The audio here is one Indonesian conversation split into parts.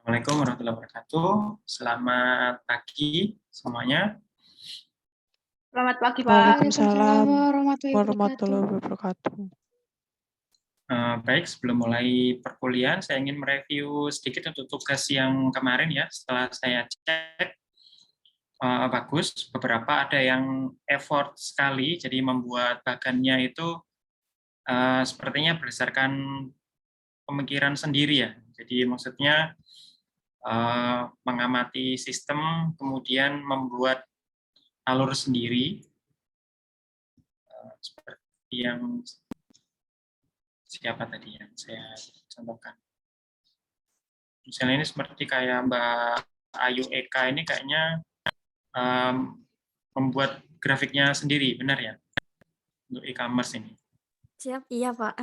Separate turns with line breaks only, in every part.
Assalamualaikum warahmatullahi wabarakatuh. Selamat pagi semuanya.
Selamat pagi, Pak.
Waalaikumsalam
warahmatullahi
warahmatullahi wabarakatuh.
Baik, sebelum mulai perkuliahan, saya ingin mereview sedikit untuk tugas yang kemarin ya. Setelah saya cek, bagus. Beberapa ada yang effort sekali, jadi membuat bagannya itu sepertinya berdasarkan pemikiran sendiri ya. Jadi maksudnya mengamati sistem, kemudian membuat alur sendiri, seperti yang siapa tadi yang saya contohkan. Misalnya ini seperti kayak Mbak Ayu Eka ini kayaknya membuat grafiknya sendiri, benar ya? Untuk e-commerce ini.
Siap, iya Pak.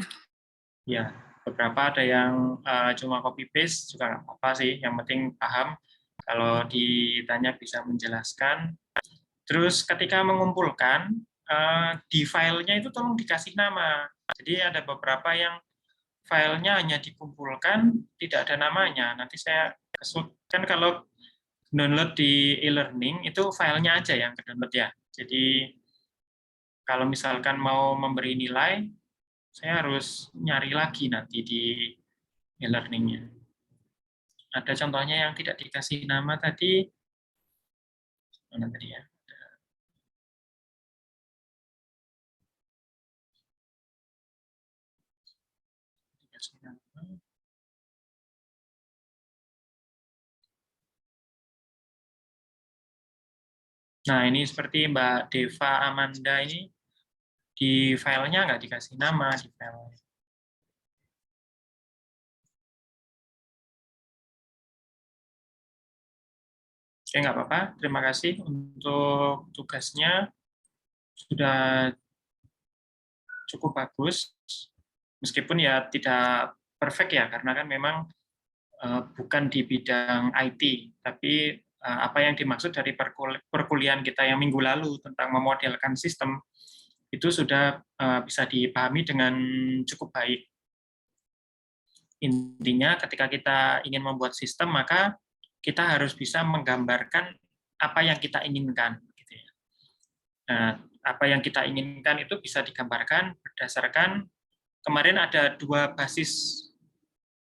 Ya, beberapa ada yang cuma copy paste juga nggak apa-apa sih, yang penting paham. Kalau ditanya bisa menjelaskan. Terus ketika mengumpulkan, di filenya itu tolong dikasih nama. Jadi ada beberapa yang filenya hanya dikumpulkan, tidak ada namanya. Nanti saya kan kalau download di e-learning, itu filenya aja yang ke-download ya. Jadi kalau misalkan mau memberi nilai, saya harus nyari lagi nanti di e-learning-nya. Ada contohnya yang tidak dikasih nama tadi. Mana tadi ya? Nah, ini seperti Mbak Deva Amanda ini, di filenya nggak dikasih nama di file. Oke, nggak apa-apa. Terima kasih untuk tugasnya. Sudah cukup bagus. Meskipun ya tidak perfect ya, karena kan memang bukan di bidang IT, tapi apa yang dimaksud dari perkuliahan kita yang minggu lalu tentang memodelkan sistem, itu sudah bisa dipahami dengan cukup baik. Intinya ketika kita ingin membuat sistem, maka kita harus bisa menggambarkan apa yang kita inginkan. Gitu ya. Nah, apa yang kita inginkan itu bisa digambarkan berdasarkan, kemarin ada dua basis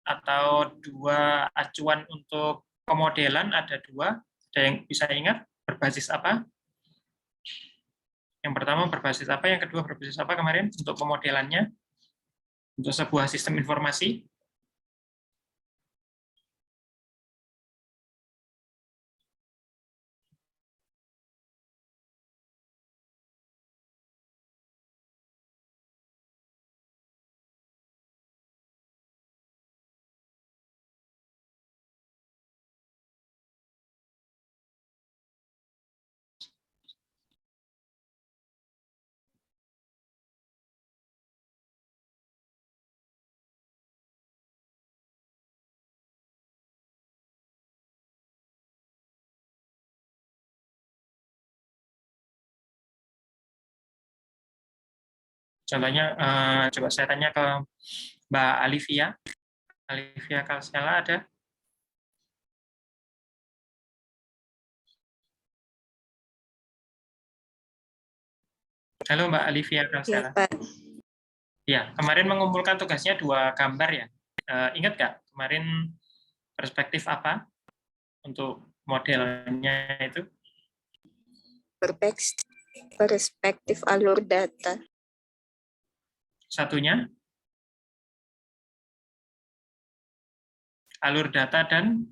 atau dua acuan untuk pemodelan, ada dua. Ada yang bisa ingat berbasis apa? Yang pertama berbasis apa, yang kedua berbasis apa kemarin untuk pemodelannya? Untuk sebuah sistem informasi. Contohnya, coba saya tanya ke Mbak Alivia. Alivia Kalsela ada? Halo Mbak Alivia Kalsela. Ya, kemarin mengumpulkan tugasnya dua gambar ya. Ingat nggak kemarin perspektif apa untuk modelnya itu?
Perspektif alur data.
Satunya? Alur data dan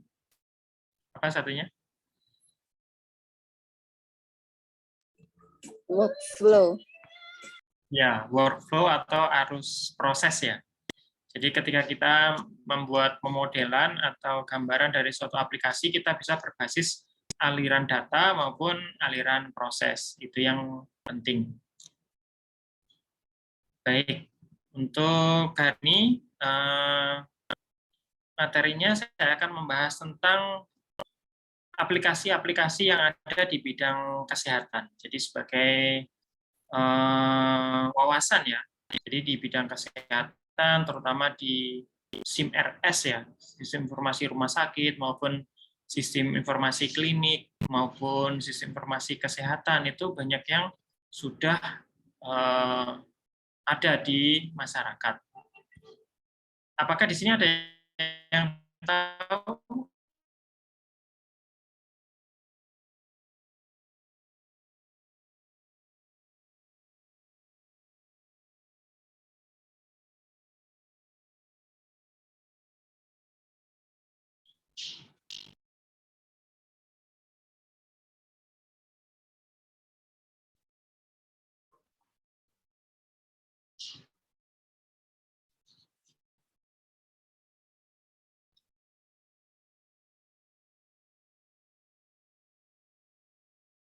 apa satunya?
Workflow.
Ya, workflow atau arus proses ya. Jadi ketika kita membuat pemodelan atau gambaran dari suatu aplikasi, kita bisa berbasis aliran data maupun aliran proses. Itu yang penting. Baik, untuk hari ini materinya saya akan membahas tentang aplikasi-aplikasi yang ada di bidang kesehatan. Jadi sebagai wawasan ya. Jadi di bidang kesehatan, terutama di SIM RS ya, sistem informasi rumah sakit maupun sistem informasi klinik maupun sistem informasi kesehatan itu banyak yang sudah ada di masyarakat. Apakah di sini ada yang tahu?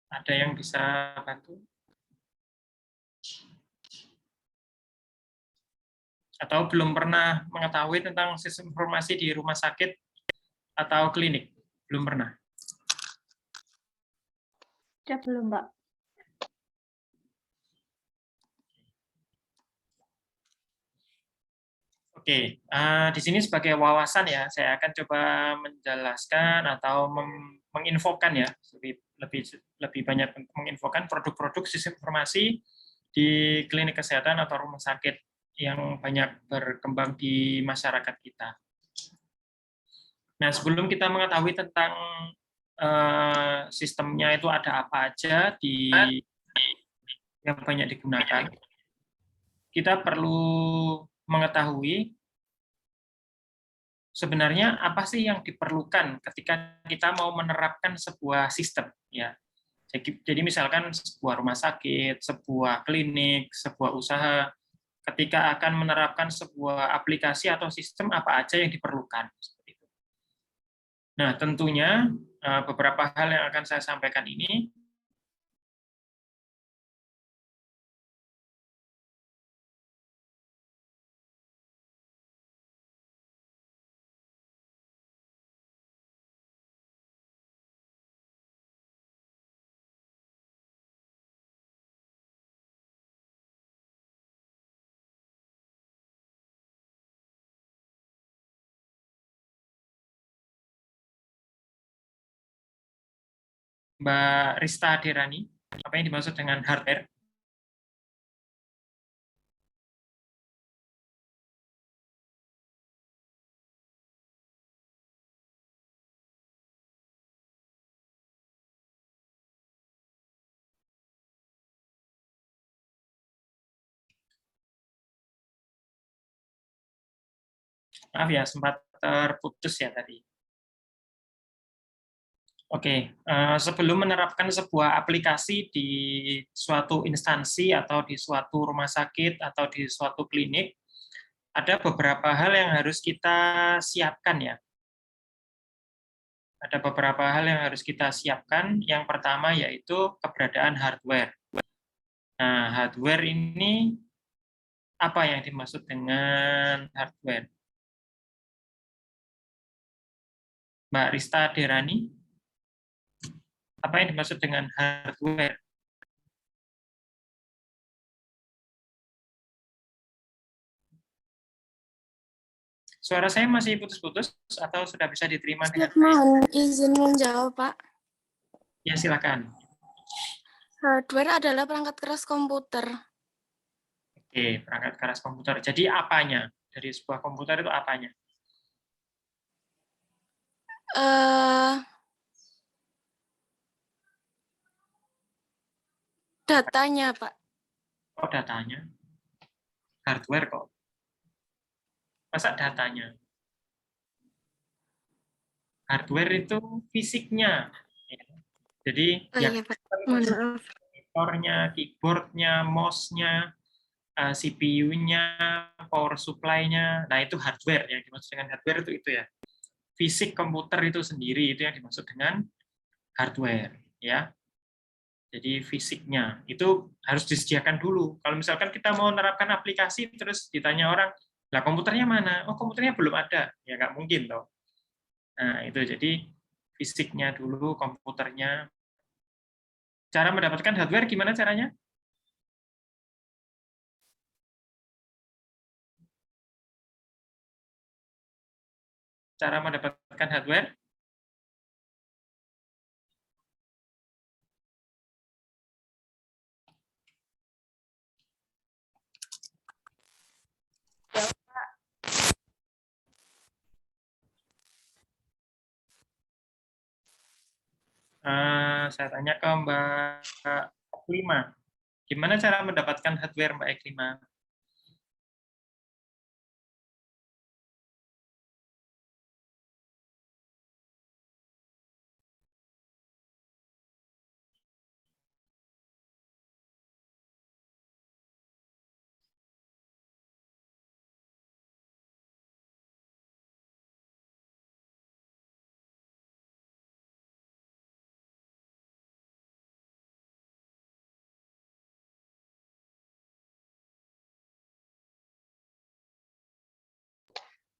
Ada yang bisa bantu? Atau belum pernah mengetahui tentang sistem informasi di rumah sakit atau klinik? Belum pernah?
Sudah belum, Mbak?
Oke, di sini sebagai wawasan ya, saya akan coba menjelaskan atau menginfokan ya, lebih banyak menginfokan produk-produk sistem informasi di klinik kesehatan atau rumah sakit yang banyak berkembang di masyarakat kita. Nah, sebelum kita mengetahui tentang sistemnya itu ada apa aja yang banyak digunakan, kita perlu mengetahui sebenarnya apa sih yang diperlukan ketika kita mau menerapkan sebuah sistem ya. Jadi misalkan sebuah rumah sakit, sebuah klinik, sebuah usaha ketika akan menerapkan sebuah aplikasi atau sistem apa aja yang diperlukan. Nah, tentunya beberapa hal yang akan saya sampaikan ini Mbak Rista Derani, apa yang dimaksud dengan hardware? Maaf ya, sempat terputus ya tadi. Oke, sebelum menerapkan sebuah aplikasi di suatu instansi atau di suatu rumah sakit atau di suatu klinik, ada beberapa hal yang harus kita siapkan ya. Ada beberapa hal yang harus kita siapkan. Yang pertama yaitu keberadaan hardware. Nah, hardware ini apa yang dimaksud dengan hardware? Mbak Rista Derani, apa yang dimaksud dengan hardware? Suara saya masih putus-putus atau sudah bisa diterima dengan baik?
Mohon izin menjawab, Pak.
Ya, silakan.
Hardware adalah perangkat keras komputer.
Oke, perangkat keras komputer. Jadi apanya? Dari sebuah komputer itu apanya?
Datanya, Pak.
Oh, datanya. Hardware kok. Masa datanya? Hardware itu fisiknya. Jadi
Oh
yang
iya, Pak. Mohon maaf.
monitornya, keyboardnya, mouse-nya, CPU-nya, power supply-nya. Nah, itu hardware. Yang dimaksud dengan hardware itu ya. Fisik komputer itu sendiri itu yang dimaksud dengan hardware, ya. Jadi fisiknya itu harus disediakan dulu. Kalau misalkan kita mau menerapkan aplikasi terus ditanya orang, lah komputernya mana? Oh, komputernya belum ada. Ya nggak mungkin toh. Nah, itu jadi fisiknya dulu, komputernya. Cara mendapatkan hardware gimana caranya? cara mendapatkan hardware? Saya tanya ke Mbak Eklima. Gimana cara mendapatkan hardware, Mbak Eklima?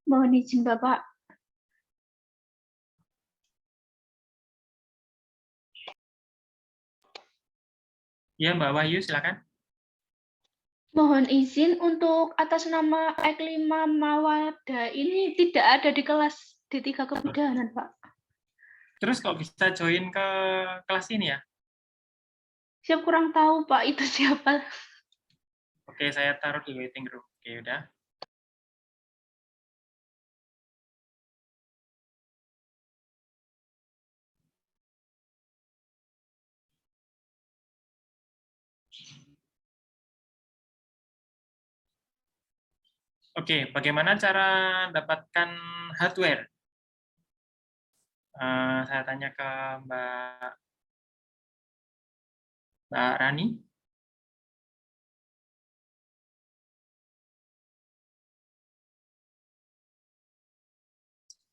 Mohon izin Bapak.
Ya, Mbak Wahyu, silakan.
Mohon izin untuk atas nama Eklima Mawada ini tidak ada di kelas D3 Kebidanan, Pak.
Terus kok bisa join ke kelas ini ya?
Saya kurang tahu, Pak, itu siapa.
Oke, saya taruh di waiting room. Oke, udah. Oke, bagaimana cara dapatkan hardware? Saya tanya ke Mbak Rani.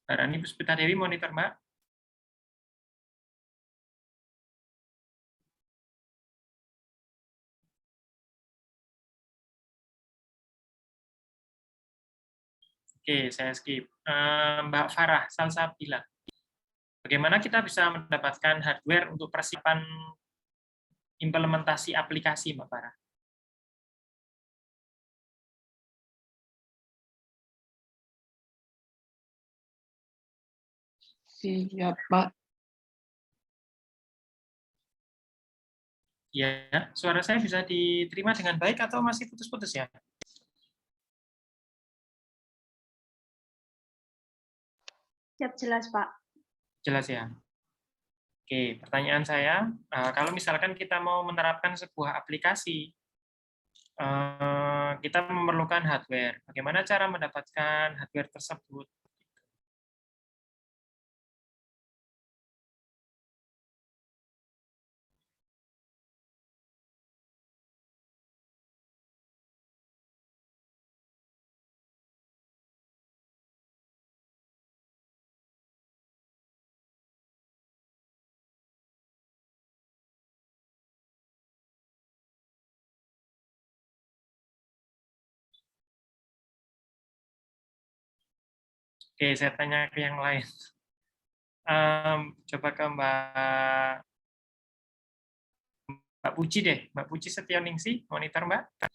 Mbak Rani Puspita Dewi, monitor Mbak. Oke, saya skip. Mbak Farah Salsabila. Bagaimana kita bisa mendapatkan hardware untuk persiapan implementasi aplikasi, Mbak Farah?
Siap, Pak.
Ya, suara saya bisa diterima dengan baik atau masih putus-putus ya?
Siap, jelas, Pak.
Jelas ya? Oke, pertanyaan saya, kalau misalkan kita mau menerapkan sebuah aplikasi, kita memerlukan hardware. Bagaimana cara mendapatkan hardware tersebut? Oke, saya tanya ke yang lain. Coba ke Mbak Puji deh. Mbak Puji Setioningsi, monitor Mbak.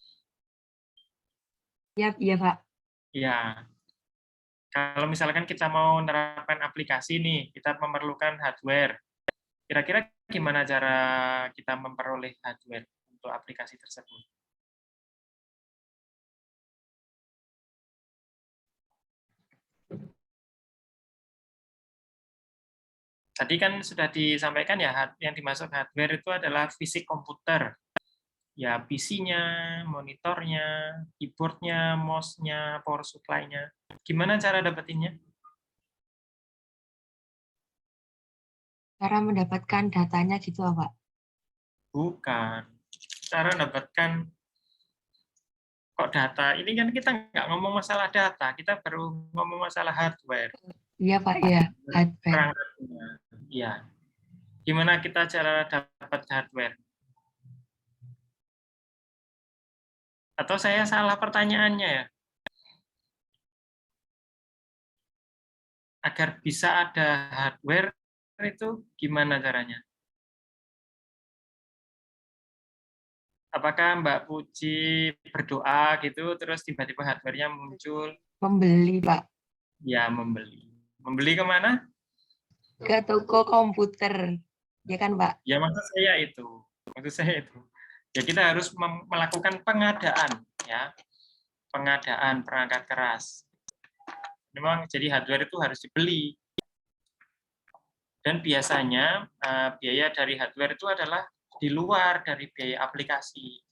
Iya, iya Pak.
Ya, kalau misalkan kita mau menerapkan aplikasi nih, kita memerlukan hardware. Kira-kira gimana cara kita memperoleh hardware untuk aplikasi tersebut? Tadi kan sudah disampaikan ya, yang dimaksud hardware itu adalah fisik komputer. Ya, PC-nya, monitornya, keyboard-nya, mouse-nya, power supply-nya. Gimana cara dapetinnya?
Cara mendapatkan datanya gitu, Pak.
Bukan. Cara dapatkan kok data. Ini kan kita nggak ngomong masalah data, kita baru ngomong masalah hardware.
Iya Pak, iya. Hardware.
Perangkatnya. Ya. Gimana kita cara dapat hardware? Atau saya salah pertanyaannya ya? Agar bisa ada hardware itu gimana caranya? Apakah Mbak Puji berdoa gitu, terus tiba-tiba hardware-nya muncul?
Membeli, Pak.
Ya, membeli. Membeli kemana?
Ke toko komputer. Ya kan, Pak?
Ya maksud saya itu. Ya kita harus melakukan pengadaan, ya. Pengadaan perangkat keras. Memang jadi hardware itu harus dibeli. Dan biasanya biaya dari hardware itu adalah di luar dari biaya aplikasi.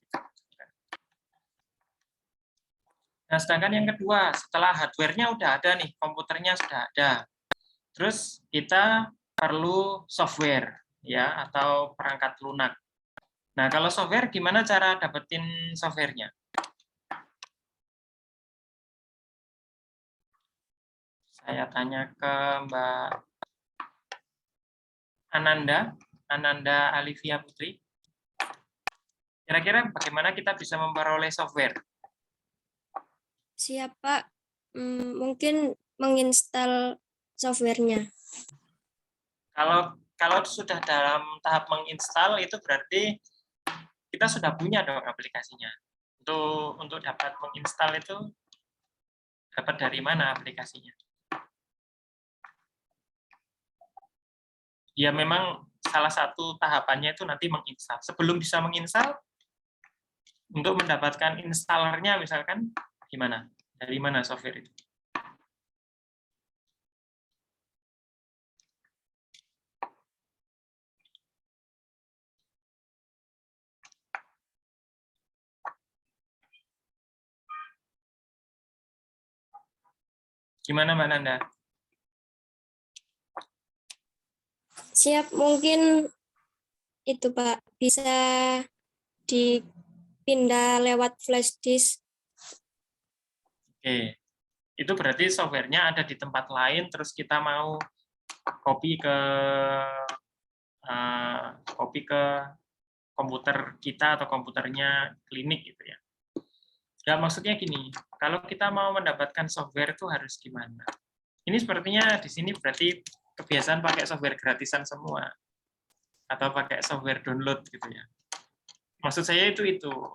Nah, sedangkan yang kedua, setelah hardware-nya udah ada nih, komputernya sudah ada. Terus kita perlu software, ya, atau perangkat lunak. Nah, kalau software, gimana cara dapetin software-nya? Saya tanya ke Mbak Ananda Alivia Putri. Kira-kira bagaimana kita bisa memperoleh software?
Siap, Pak. Mungkin menginstal softwarenya.
Kalau sudah dalam tahap menginstal, itu berarti kita sudah punya dong aplikasinya. Untuk dapat menginstal itu dapat dari mana aplikasinya? Ya memang salah satu tahapannya itu nanti menginstal. Sebelum bisa menginstal, untuk mendapatkan installernya misalkan gimana? Dari mana software itu? Gimana Mbak Nanda?
Siap, mungkin itu, Pak. Bisa dipindah lewat flash disk.
Oke, itu berarti softwarenya ada di tempat lain, terus kita mau copy ke komputer kita atau komputernya klinik gitu ya. Ya maksudnya gini, kalau kita mau mendapatkan software itu harus gimana? Ini sepertinya di sini berarti kebiasaan pakai software gratisan semua atau pakai software download gitu ya. Maksud saya itu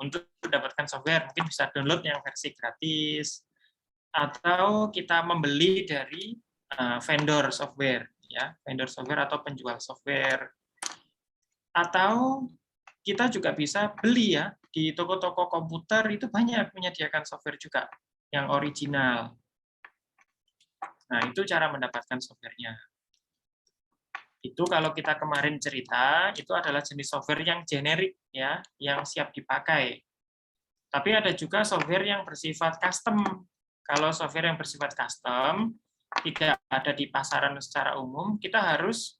untuk mendapatkan software mungkin bisa download yang versi gratis atau kita membeli dari vendor software ya, vendor software atau penjual software. Atau kita juga bisa beli ya di toko-toko komputer, itu banyak menyediakan software juga yang original. Nah, itu cara mendapatkan softwarenya. Itu kalau kita kemarin cerita, itu adalah jenis software yang generik ya, yang siap dipakai. Tapi ada juga software yang bersifat custom. Kalau software yang bersifat custom tidak ada di pasaran secara umum, kita harus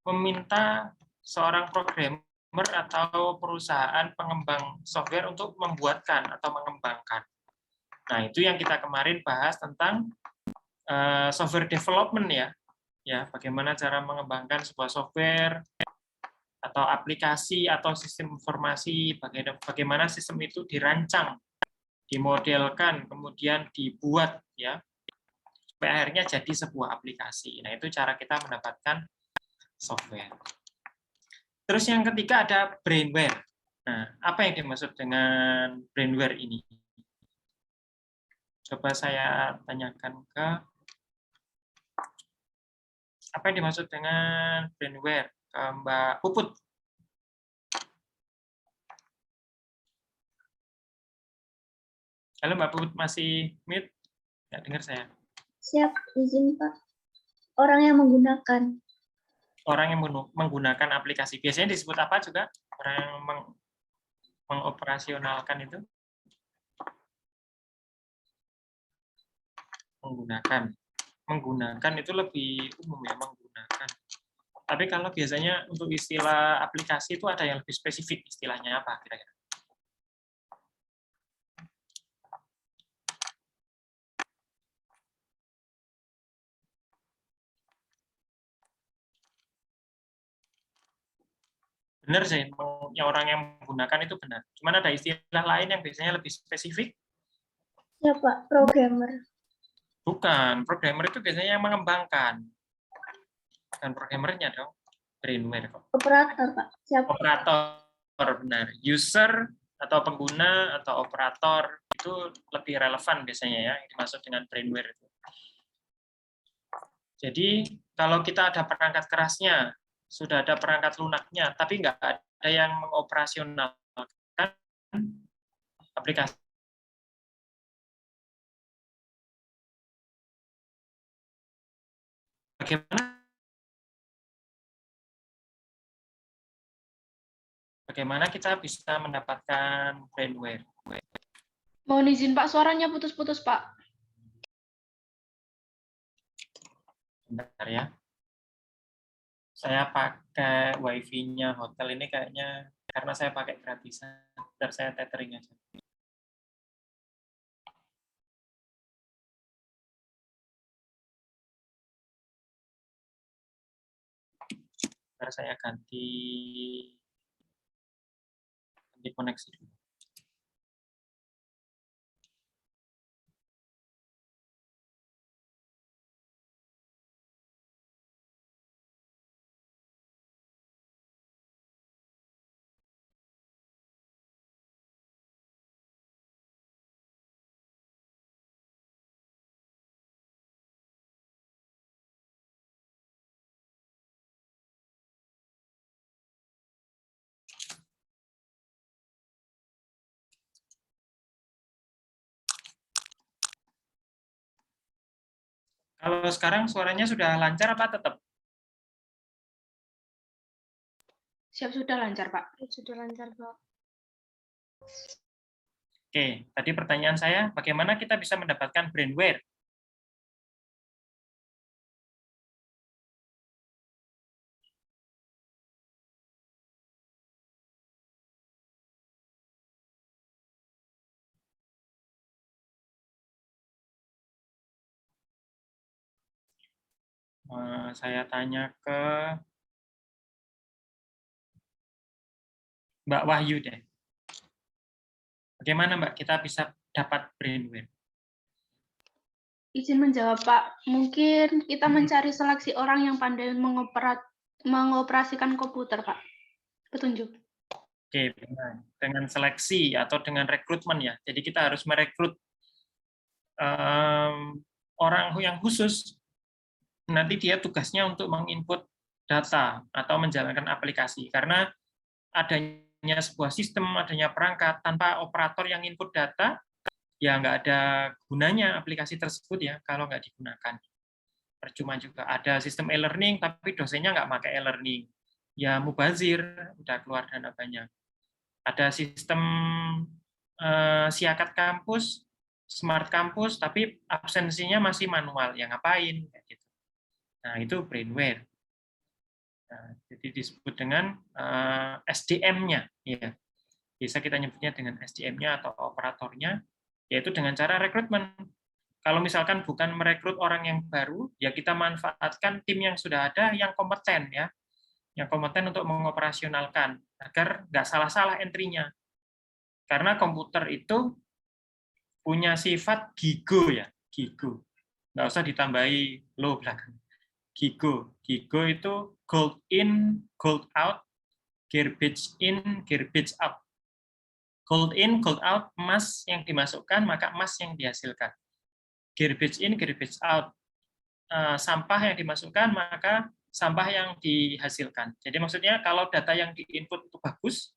meminta seorang programmer atau perusahaan pengembang software untuk membuatkan atau mengembangkan. Nah, itu yang kita kemarin bahas tentang software development ya, bagaimana cara mengembangkan sebuah software atau aplikasi atau sistem informasi, bagaimana sistem itu dirancang, dimodelkan, kemudian dibuat ya, supaya akhirnya jadi sebuah aplikasi. Nah, itu cara kita mendapatkan software. Terus yang ketiga ada brainware. Nah, apa yang dimaksud dengan brainware ini? Coba saya tanyakan ke apa yang dimaksud dengan brainware ke Mbak Puput. Halo Mbak Puput, masih mute? Nggak dengar saya.
Siap, izin Pak. Orang yang menggunakan.
Orang yang menggunakan aplikasi. Biasanya disebut apa juga? Orang yang mengoperasionalkan itu? Menggunakan itu lebih umum ya, menggunakan. Tapi kalau biasanya untuk istilah aplikasi itu ada yang lebih spesifik, istilahnya apa kira-kira? Benar sih, yang orang yang menggunakan itu benar. Cuman ada istilah lain yang biasanya lebih spesifik?
Ya Pak, programmer.
Bukan, programmer itu biasanya yang mengembangkan. Bukan programmernya dong, brainware kok.
Operator Pak. Siap.
Operator, benar. User atau pengguna atau operator itu lebih relevan biasanya ya, yang dimaksud dengan brainware itu. Jadi kalau kita ada perangkat kerasnya, sudah ada perangkat lunaknya, tapi nggak ada yang mengoperasionalkan aplikasi. Bagaimana kita bisa mendapatkan brainware?
Mohon izin Pak, suaranya putus-putus Pak.
Bentar ya. Saya pakai wifi-nya hotel ini kayaknya karena saya pakai gratisan. Bentar saya tethering aja. Bentar saya ganti koneksi dulu. Kalau sekarang suaranya sudah lancar apa tetap?
Siap, sudah lancar Pak.
Sudah lancar, Pak.
Oke, tadi pertanyaan saya, bagaimana kita bisa mendapatkan brainware? Saya tanya ke Mbak Wahyu deh. Bagaimana Mbak kita bisa dapat brainware?
Izin menjawab Pak, mungkin kita mencari seleksi orang yang pandai mengoperasikan komputer Pak. Petunjuk.
Oke, benar. Dengan seleksi atau dengan rekrutmen ya. Jadi kita harus merekrut orang yang khusus. Nanti dia tugasnya untuk menginput data atau menjalankan aplikasi. Karena adanya sebuah sistem, adanya perangkat, tanpa operator yang input data, ya nggak ada gunanya aplikasi tersebut ya kalau nggak digunakan. Percuma juga. Ada sistem e-learning, tapi dosennya nggak pakai e-learning. Ya mubazir, udah keluar dana banyak. Ada sistem siakat kampus, smart kampus, tapi absensinya masih manual. Ya ngapain? Gitu. Nah, itu brainware. Nah, jadi disebut dengan SDM-nya. Ya. Bisa kita nyebutnya dengan SDM-nya atau operatornya, yaitu dengan cara rekrutmen. Kalau misalkan bukan merekrut orang yang baru, ya kita manfaatkan tim yang sudah ada yang kompeten ya, yang kompeten untuk mengoperasionalkan agar nggak salah-salah entry-nya. Karena komputer itu punya sifat gigo ya, gigo. Nggak usah ditambahi low belakang. Gigo, gigo itu gold in, gold out, garbage in, garbage out. Gold in, gold out, emas yang dimasukkan maka emas yang dihasilkan. Garbage in, garbage out, sampah yang dimasukkan maka sampah yang dihasilkan. Jadi maksudnya kalau data yang diinput itu bagus,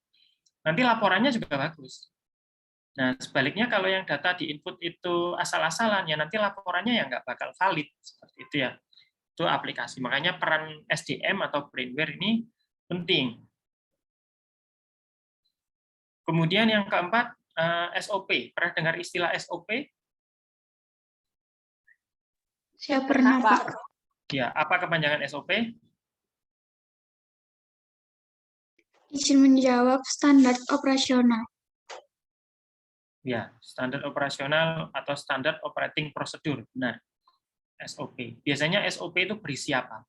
nanti laporannya juga bagus. Nah sebaliknya kalau yang data diinput itu asal-asalan, ya nanti laporannya ya nggak bakal valid seperti itu ya. Itu aplikasi. Makanya peran SDM atau brainware ini penting. Kemudian yang keempat SOP. Pernah dengar istilah SOP?
Siap, pernah Pak.
Ya, apa kepanjangan SOP?
Izin menjawab, standar operasional.
Ya, standar operasional atau standar operating procedure. Benar. SOP. Biasanya SOP itu berisi apa?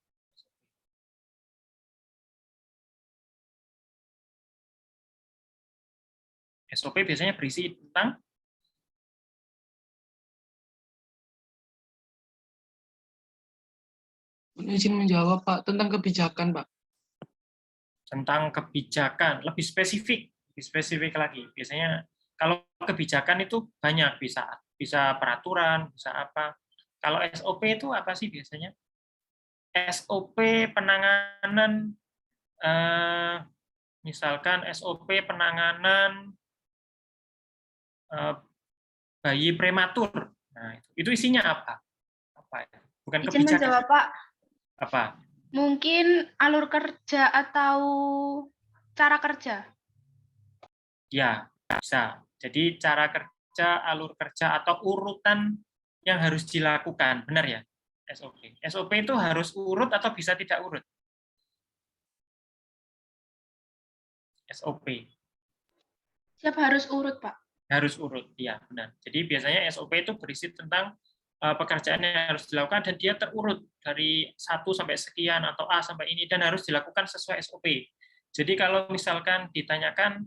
SOP biasanya berisi tentang
Izin menjawab, Pak, tentang kebijakan, Pak.
tentang kebijakan, lebih spesifik lagi. Biasanya kalau kebijakan itu banyak, bisa peraturan, bisa apa. Kalau SOP itu apa sih biasanya? SOP penanganan, misalkan SOP penanganan bayi prematur. Nah, itu isinya apa? Bukan
Izin
kebijakan.
menjawab, Pak.
Apa?
Mungkin alur kerja atau cara kerja.
Ya, bisa. Jadi cara kerja, alur kerja, atau urutan yang harus dilakukan. Benar ya? SOP. SOP itu harus urut atau bisa tidak urut? SOP.
Siap harus urut, Pak.
Harus urut, ya benar. Jadi biasanya SOP itu berisi tentang pekerjaan yang harus dilakukan dan dia terurut dari 1 sampai sekian atau A sampai ini dan harus dilakukan sesuai SOP. Jadi kalau misalkan ditanyakan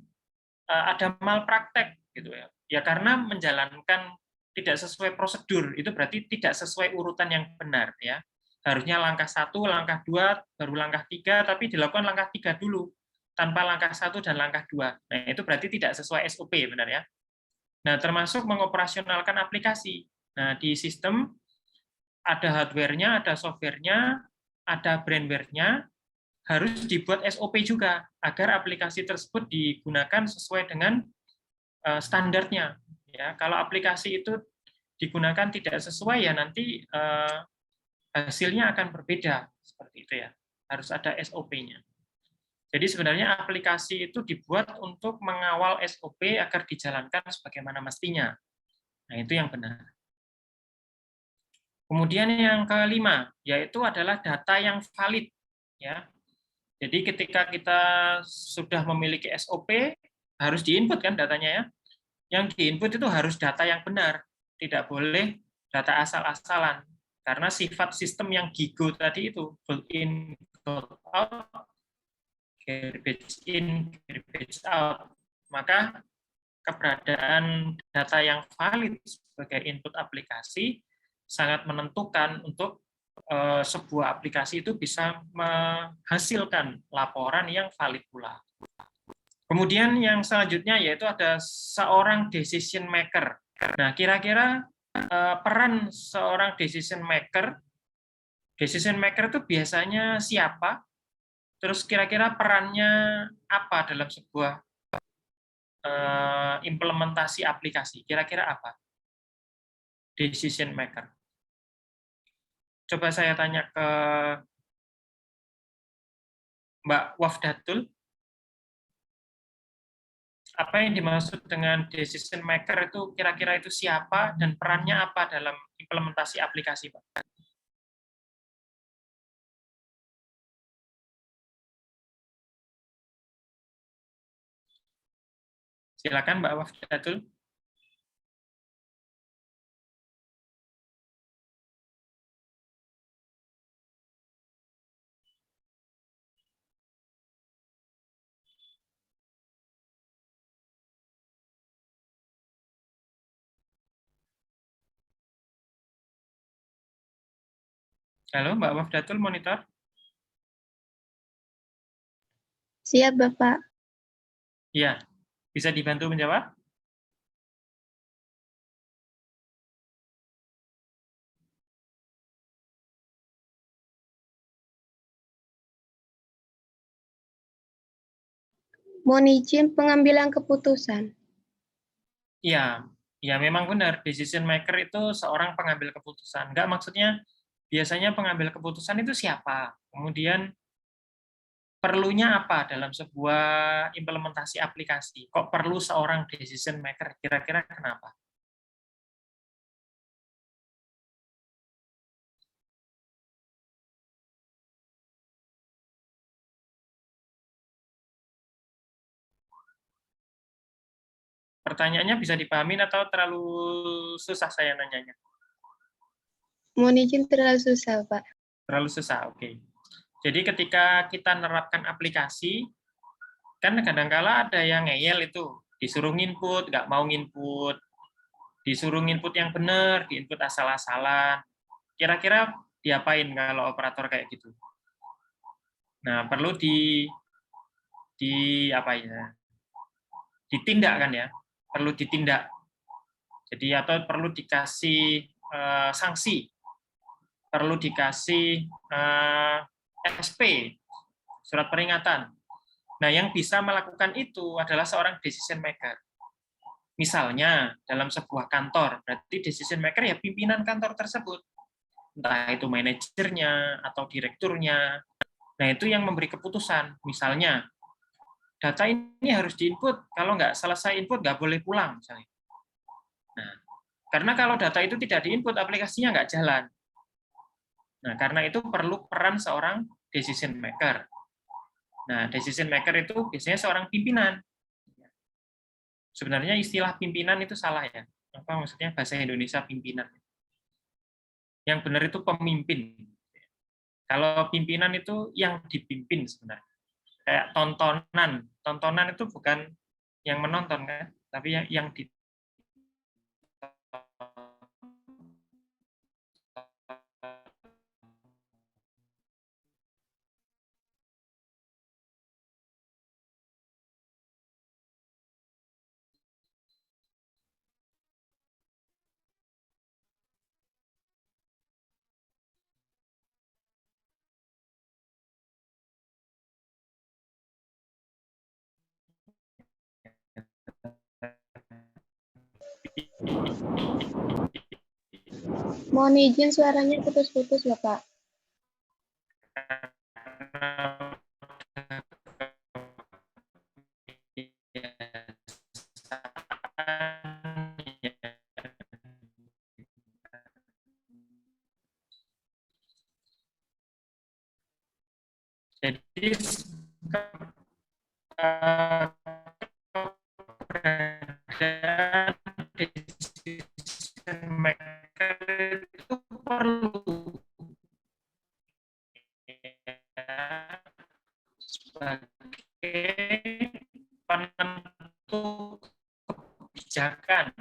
ada malpraktek gitu ya, ya karena menjalankan tidak sesuai prosedur, itu berarti tidak sesuai urutan yang benar ya. Harusnya langkah 1, langkah 2, baru langkah 3, tapi dilakukan langkah 3 dulu tanpa langkah 1 dan langkah 2. Nah, itu berarti tidak sesuai SOP, benar ya. Nah, termasuk mengoperasionalkan aplikasi. Nah, di sistem ada hardware-nya, ada software-nya, ada brandware-nya, harus dibuat SOP juga agar aplikasi tersebut digunakan sesuai dengan standarnya. Ya, kalau aplikasi itu digunakan tidak sesuai ya nanti hasilnya akan berbeda seperti itu ya. Harus ada SOP-nya. Jadi sebenarnya aplikasi itu dibuat untuk mengawal SOP agar dijalankan sebagaimana mestinya. Nah, itu yang benar. Kemudian yang kelima yaitu adalah data yang valid ya. Jadi ketika kita sudah memiliki SOP harus diinput kan datanya ya. Yang diinput itu harus data yang benar, tidak boleh data asal-asalan. Karena sifat sistem yang GIGO tadi itu, built in, built out, garbage in, garbage out. Maka keberadaan data yang valid sebagai input aplikasi sangat menentukan untuk sebuah aplikasi itu bisa menghasilkan laporan yang valid pula. Kemudian yang selanjutnya yaitu ada seorang decision maker. Nah, kira-kira peran seorang decision maker itu biasanya siapa? Terus kira-kira perannya apa dalam sebuah implementasi aplikasi? Kira-kira apa? Decision maker. Coba saya tanya ke Mbak Wafdatul. Apa yang dimaksud dengan decision maker itu kira-kira itu siapa dan perannya apa dalam implementasi aplikasi, Pak? Silakan Mbak Wafdatul. Halo, Mbak Wafdatul, monitor.
Siap, Bapak.
Iya, bisa dibantu menjawab?
Mohon izin pengambilan keputusan.
Iya, ya memang benar. Decision maker itu seorang pengambil keputusan. Enggak, maksudnya biasanya pengambil keputusan itu siapa? Kemudian perlunya apa dalam sebuah implementasi aplikasi? Kok perlu seorang decision maker? Kira-kira kenapa? Pertanyaannya bisa dipahamin atau terlalu susah saya nanyanya?
Mohon izin terlalu susah, Pak.
Terlalu susah, oke. Jadi ketika kita menerapkan aplikasi, kan kadang-kala ada yang ngeyel itu, disuruh nginput, nggak mau nginput, disuruh nginput yang benar, diinput asal-asalan. Kira-kira diapain kalau operator kayak gitu? Nah, perlu di apa ya? Ditindak kan ya? Perlu ditindak. Jadi atau perlu dikasih sanksi. perlu dikasih SP, surat peringatan. Nah, yang bisa melakukan itu adalah seorang decision maker. Misalnya, dalam sebuah kantor, berarti decision maker ya pimpinan kantor tersebut. Entah itu manajernya atau direkturnya. Nah, itu yang memberi keputusan. Misalnya, data ini harus diinput, kalau nggak selesai input nggak boleh pulang. Misalnya. Nah, karena kalau data itu tidak diinput, aplikasinya nggak jalan. Nah, karena itu perlu peran seorang decision maker. Nah, decision maker itu biasanya seorang pimpinan. Sebenarnya istilah pimpinan itu salah ya. Apa maksudnya bahasa Indonesia pimpinan? Yang benar itu pemimpin. Kalau pimpinan itu yang dipimpin sebenarnya. Kayak tontonan. Tontonan itu bukan yang menonton kan, tapi yang di
Mohon izin suaranya putus-putus, Bapak.
Jadi decision maker itu perlu sebagai penentu kebijakan.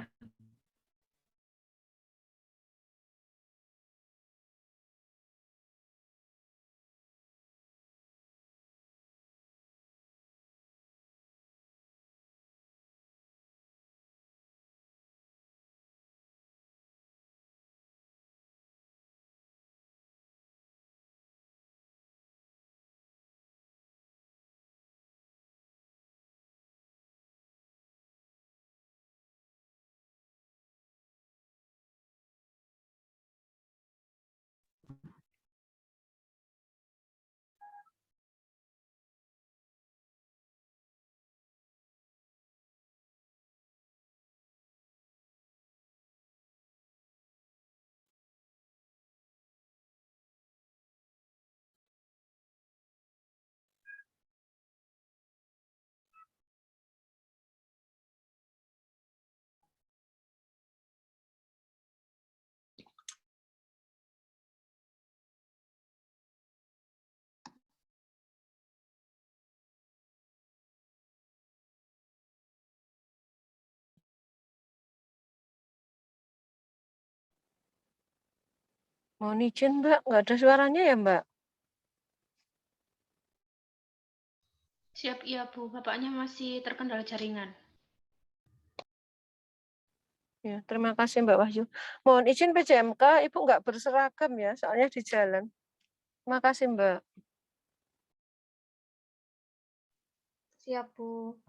Mohon izin, Mbak, nggak ada suaranya ya, Mbak?
Siap, iya Bu. Bapaknya masih terkendala jaringan.
Ya, terima kasih Mbak Wahyu. Mohon izin PJMK, Ibu nggak berseragam ya, soalnya di jalan. Terima kasih Mbak.
Siap Bu.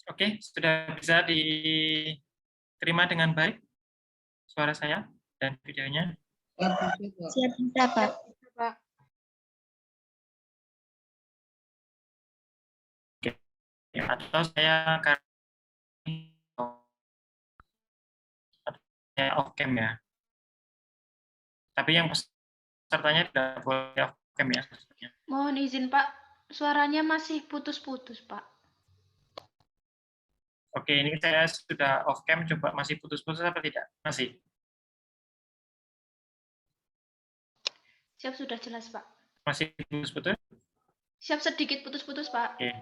Oke, sudah bisa diterima dengan baik suara saya dan videonya.
Siap bisa, Pak.
Pak.
Oke. Atau saya akan off cam ya. Tapi yang pesertanya tidak boleh off cam ya.
Mohon izin Pak, suaranya masih putus-putus Pak.
Oke, ini saya sudah off cam, coba masih putus-putus apa tidak? Masih.
Siap, sudah jelas Pak.
Masih putus-putus?
Siap, sedikit putus-putus Pak.
Oke.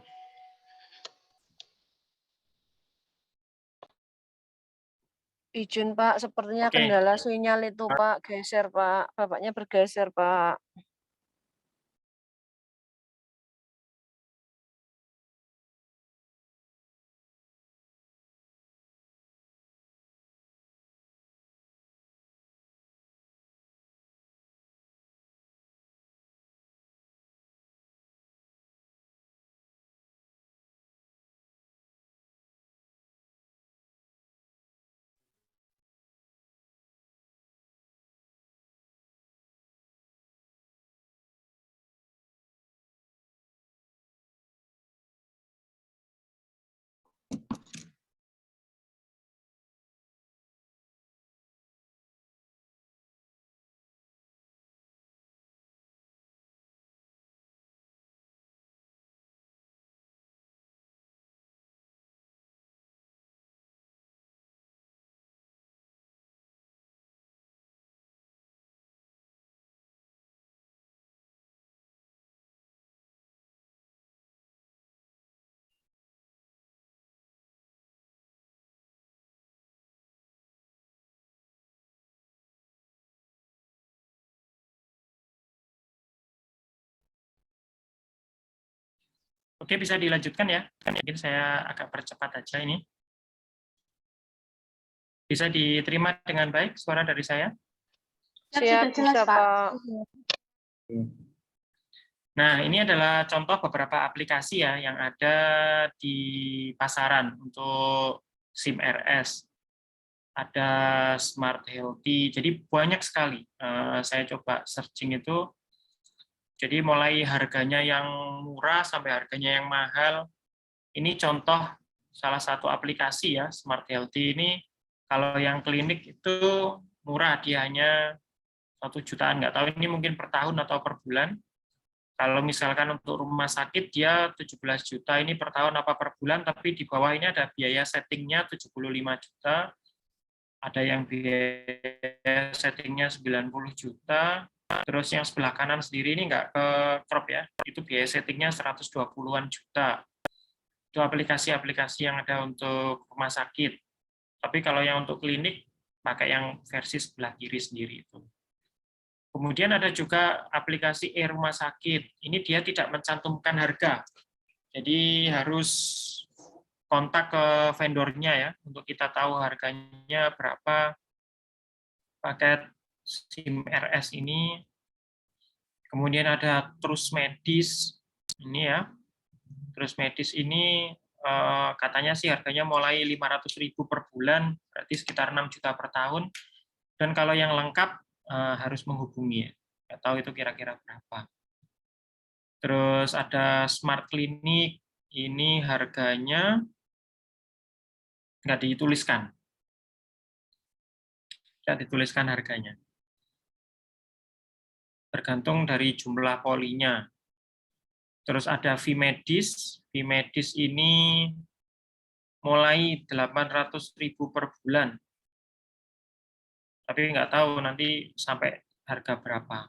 Izin Pak, sepertinya
Oke.
kendala sinyal itu Pak, geser Pak, Bapaknya bergeser Pak.
Oke, bisa dilanjutkan ya. Mungkin saya agak percepat aja ini. Bisa diterima dengan baik suara dari saya?
Siap,
Sudah jelas,
bisa
Pak.
Pak.
Nah, ini adalah contoh beberapa aplikasi ya yang ada di pasaran untuk SIM RS. Ada Smart Healthy, jadi banyak sekali. Saya coba searching itu, jadi mulai harganya yang murah sampai harganya yang mahal. Ini contoh salah satu aplikasi ya, Smart Healthy ini. Kalau yang klinik itu murah, dia hanya 1 jutaan, nggak tahu ini mungkin per tahun atau per bulan. Kalau misalkan untuk rumah sakit dia 17 juta ini per tahun apa per bulan, tapi di bawah ini ada biaya settingnya 75 juta, ada yang biaya settingnya 90 juta, terus yang sebelah kanan sendiri ini nggak ke crop ya, itu biaya settingnya 120-an juta. Itu aplikasi-aplikasi yang ada untuk rumah sakit. Tapi kalau yang untuk klinik, pakai yang versi sebelah kiri sendiri itu. Kemudian ada juga aplikasi e-rumah sakit. Ini dia tidak mencantumkan harga. Jadi harus kontak ke vendornya ya, untuk kita tahu harganya berapa paket SIM RS ini. Kemudian ada Trus Medis, ini ya. Trus Medis ini katanya sih harganya mulai 500.000 per bulan, berarti sekitar 6 juta per tahun. Dan kalau yang lengkap harus menghubungi, nggak tahu itu kira-kira berapa. Terus ada Smart Clinic, ini harganya nggak dituliskan. Nggak dituliskan harganya. Tergantung dari jumlah polinya. Terus ada Vimedis, Vimedis ini mulai 800.000 per bulan. Tapi nggak tahu nanti sampai harga berapa.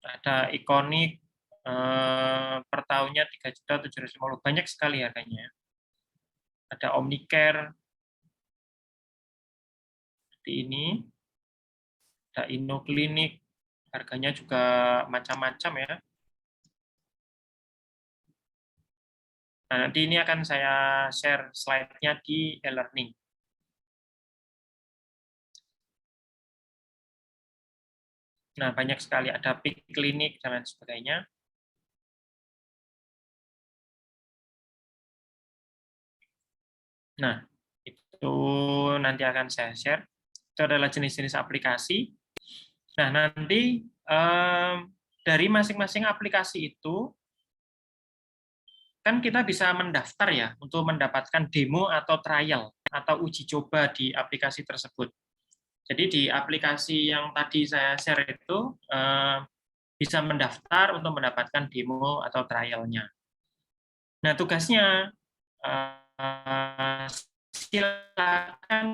Ada Ikonik, per tahunnya 3.750.000, banyak sekali harganya. Ada Omnicare, seperti ini. Ada InnoClinic, harganya juga macam-macam ya. Nah, nanti ini akan saya share slide-nya di e-learning. Nah, banyak sekali, ada Peak Clinic, dan lain sebagainya. Nah, itu nanti akan saya share. Itu adalah jenis-jenis aplikasi. Nah, nanti dari masing-masing aplikasi itu, kan kita bisa mendaftar ya, untuk mendapatkan demo atau trial, atau uji coba di aplikasi tersebut. Jadi di aplikasi yang tadi saya share itu, bisa mendaftar untuk mendapatkan demo atau trialnya. Nah, tugasnya, silakan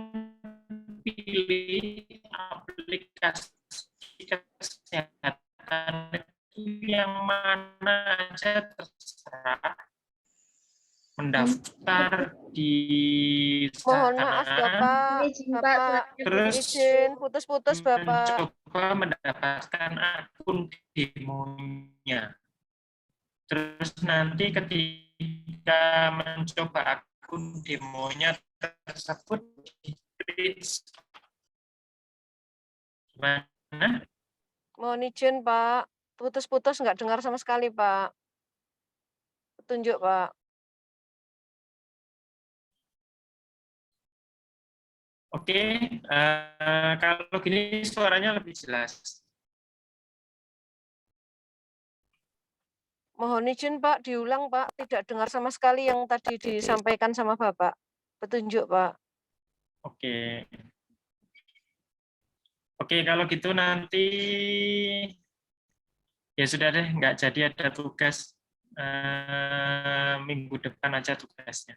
pilih aplikasi kesehatan itu yang mana aja terserah, mendaftar di
Mohon maaf
sana,
Bapak,
Izin, Pak,
Bapak
suaranya
terus
izin putus-putus Bapak.
mencoba mendapatkan akun demonya. Terus nanti ketika mencoba akun demonya tersebut gimana?
Mohon izin Pak, putus-putus nggak dengar sama sekali Pak. Petunjuk Pak.
Oke, kalau gini suaranya lebih jelas.
Mohon izin Pak, diulang Pak, tidak dengar sama sekali yang tadi disampaikan sama Bapak. Petunjuk Pak.
Oke. Oke, kalau gitu nanti ya sudah deh, nggak jadi ada tugas. Minggu depan aja tugasnya.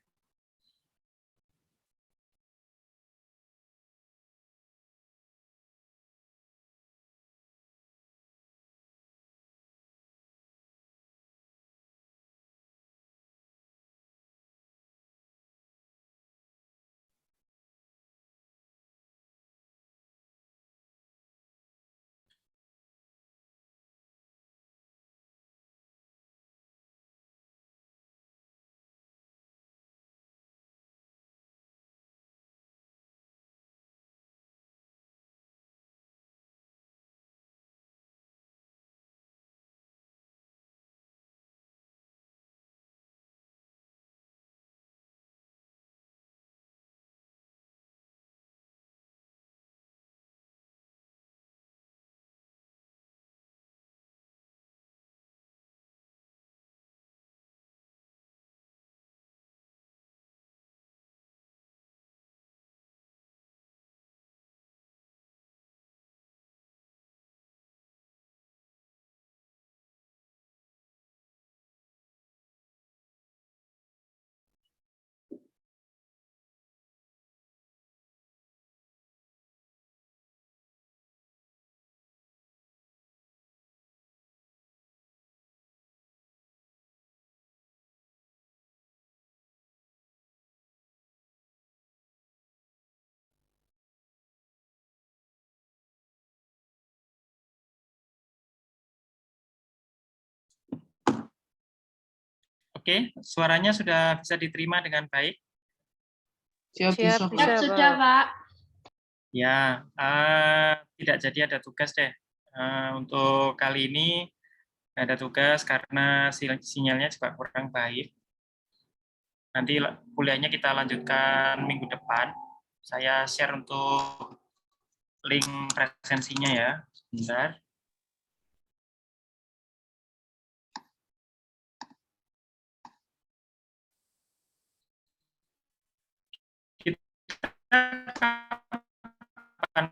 Oke, suaranya sudah bisa diterima dengan baik.
Siap
Siap,
bisa,
bisa
Pak.
Sudah,
Pak.
Pak.
Ya, tidak jadi ada tugas deh. Untuk kali ini nggak ada tugas karena sinyalnya juga kurang baik. Nanti kuliahnya kita lanjutkan minggu depan. Saya share untuk link presensinya ya. Sebentar. Kita akan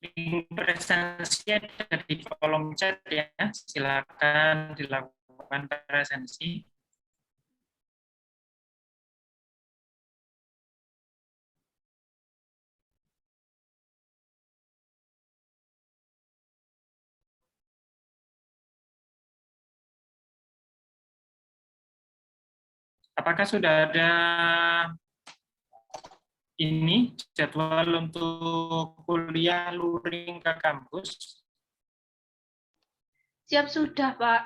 link presensi ada di kolom chat ya. Silakan dilakukan presensi. Apakah sudah ada ini jadwal untuk kuliah luring ke kampus?
Siap sudah, Pak.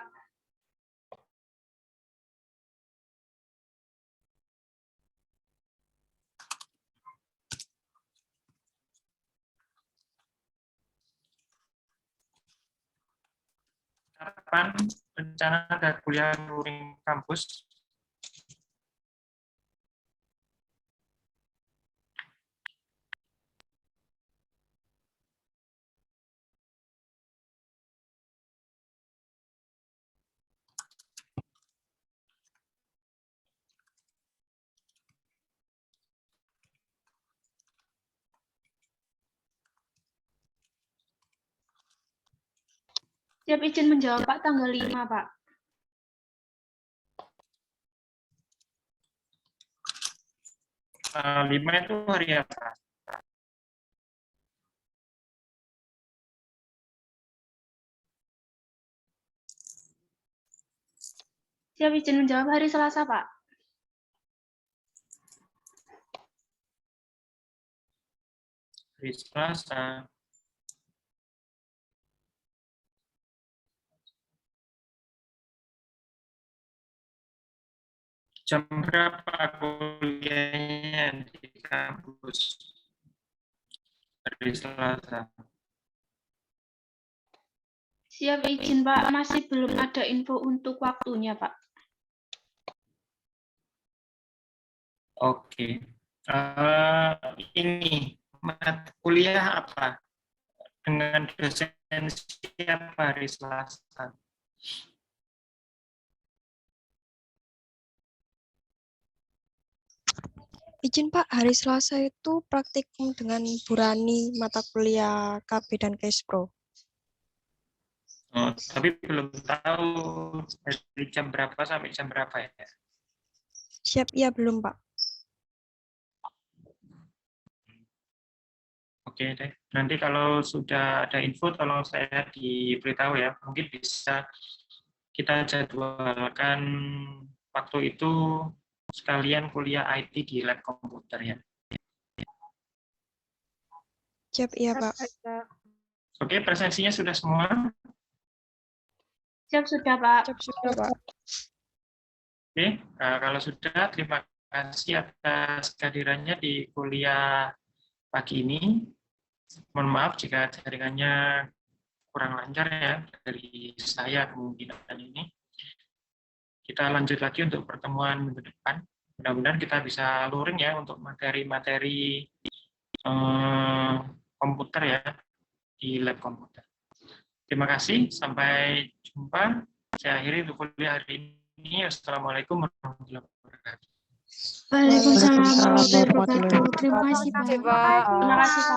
Kapan rencana ada kuliah luring kampus?
Siap izin menjawab, Pak, tanggal 5, Pak.
Lima itu hari apa?
Siap izin menjawab hari Selasa, Pak.
Hari Selasa. Jam berapa kuliahnya di kampus? Hari Selasa.
Siap izin, Pak. Masih belum ada info untuk waktunya, Pak.
Oke. Ini mata kuliah apa? Dengan dosen siapa hari Selasa?
Izin Pak, hari Selasa itu praktikum dengan Bu Rani, mata kuliah KB dan Kespro.
Oh, tapi belum tahu dari jam berapa sampai jam berapa ya?
Siap, iya belum Pak.
Oke deh, nanti kalau sudah ada info tolong saya diberitahu ya. Mungkin bisa kita jadwalkan waktu itu sekalian kuliah IT di lab komputer ya.
Siap, iya Pak.
Oke, presensinya sudah semua.
Siap sudah, Pak.
Siap sudah Pak.
Oke, kalau sudah terima kasih atas kehadirannya di kuliah pagi ini. Mohon maaf jika jaringannya kurang lancar ya dari saya kemungkinan ini. Kita lanjut lagi untuk pertemuan minggu depan. Mudah-mudahan kita bisa luring ya untuk materi-materi komputer ya di lab komputer. Terima kasih, sampai jumpa. Saya akhiri untuk kuliah hari ini. Assalamualaikum warahmatullahi wabarakatuh.
Waalaikumsalam
Waalaikumsalam
warahmatullahi
warahmatullahi
wabarakatuh. Terima kasih, Pak.
Terima kasih, Pak.
Terima kasih, Pak.